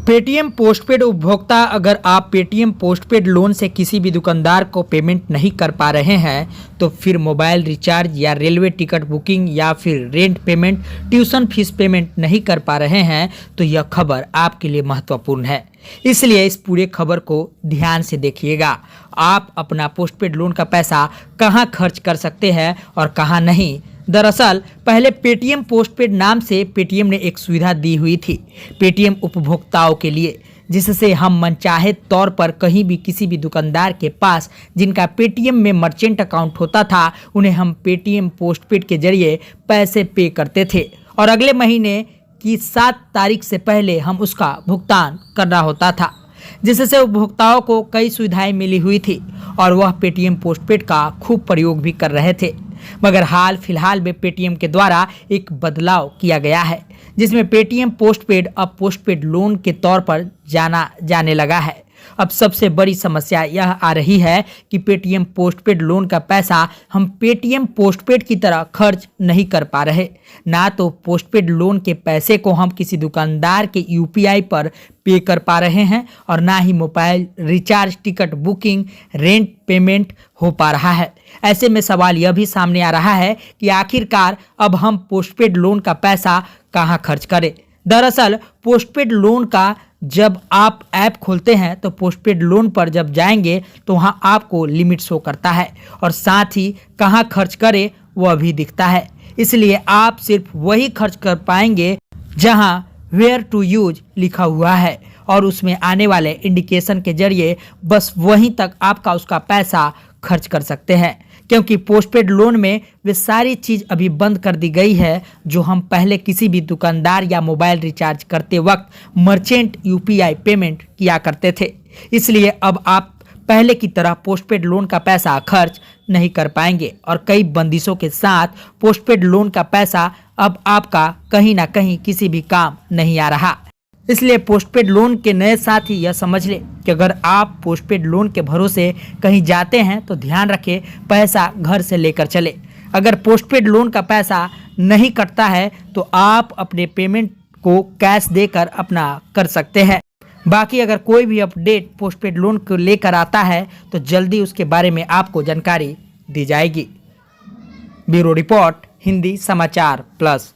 Paytm postpaid उपभोक्ता, अगर आप पेटीएम पोस्टपेड लोन से किसी भी दुकानदार को पेमेंट नहीं कर पा रहे हैं तो फिर मोबाइल रिचार्ज या रेलवे टिकट बुकिंग या फिर rent payment, tuition fees payment नहीं कर पा रहे हैं तो यह खबर आपके लिए महत्वपूर्ण है। इसलिए इस पूरे खबर को ध्यान से देखिएगा। आप अपना पोस्टपेड लोन का पैसा कहां खर्च कर सकते हैं और कहां नहीं। दरअसल पहले पेटीएम पोस्टपेड नाम से पेटीएम ने एक सुविधा दी हुई थी पेटीएम उपभोक्ताओं के लिए, जिससे हम मनचाहे तौर पर कहीं भी किसी भी दुकानदार के पास जिनका पेटीएम में मर्चेंट अकाउंट होता था उन्हें हम पेटीएम पोस्टपेड के जरिए पैसे पे करते थे और अगले महीने की 7 तारीख से पहले हम उसका भुगतान करना होता था, जिससे उपभोक्ताओं को कई सुविधाएं मिली हुई थी और वह पेटीएम पोस्टपेड का खूब प्रयोग भी कर रहे थे। मगर हाल फिलहाल में पेटीएम के द्वारा एक बदलाव किया गया है, जिसमें पेटीएम पोस्टपेड अब पोस्टपेड लोन के तौर पर जाना जाने लगा है। अब सबसे बड़ी समस्या यह आ रही है कि पेटीएम पोस्टपेड लोन का पैसा हम पेटीएम पोस्टपेड की तरह खर्च नहीं कर पा रहे। ना तो पोस्टपेड लोन के पैसे को हम किसी दुकानदार के यूपीआई पर पे कर पा रहे हैं और ना ही mobile recharge, ticket booking, rent payment हो पा रहा है। ऐसे में सवाल यह भी सामने आ रहा है कि आखिरकार अब हम पोस्टपेड लोन का पैसा कहां खर्च करें। दरअसल पोस्टपेड लोन का जब आप ऐप खोलते हैं तो पोस्टपेड लोन पर जब जाएंगे तो वहां आपको लिमिट शो करता है और साथ ही कहां खर्च करें वह भी दिखता है। इसलिए आप सिर्फ वही खर्च कर पाएंगे जहां वेयर टू यूज लिखा हुआ है और उसमें आने वाले इंडिकेशन के जरिए बस वहीं तक आपका उसका पैसा खर्च कर सकते हैं, क्योंकि पोस्टपेड लोन में वे सारी चीज़ अभी बंद कर दी गई है जो हम पहले किसी भी दुकानदार या मोबाइल रिचार्ज करते वक्त मर्चेंट यूपीआई पेमेंट किया करते थे। इसलिए अब आप पहले की तरह पोस्टपेड लोन का पैसा खर्च नहीं कर पाएंगे और कई बंदिशों के साथ पोस्टपेड लोन का पैसा अब आपका कहीं ना कहीं किसी भी काम नहीं आ रहा। इसलिए पोस्टपेड लोन के नए साथी यह समझ ले कि अगर आप पोस्टपेड लोन के भरोसे कहीं जाते हैं तो ध्यान रखें पैसा घर से लेकर चले। अगर पोस्टपेड लोन का पैसा नहीं कटता है तो आप अपने पेमेंट को कैश देकर अपना कर सकते हैं। बाकी अगर कोई भी अपडेट पोस्टपेड लोन को लेकर आता है तो जल्दी उसके बारे में आपको जानकारी दी जाएगी। ब्यूरो रिपोर्ट, हिंदी समाचार प्लस।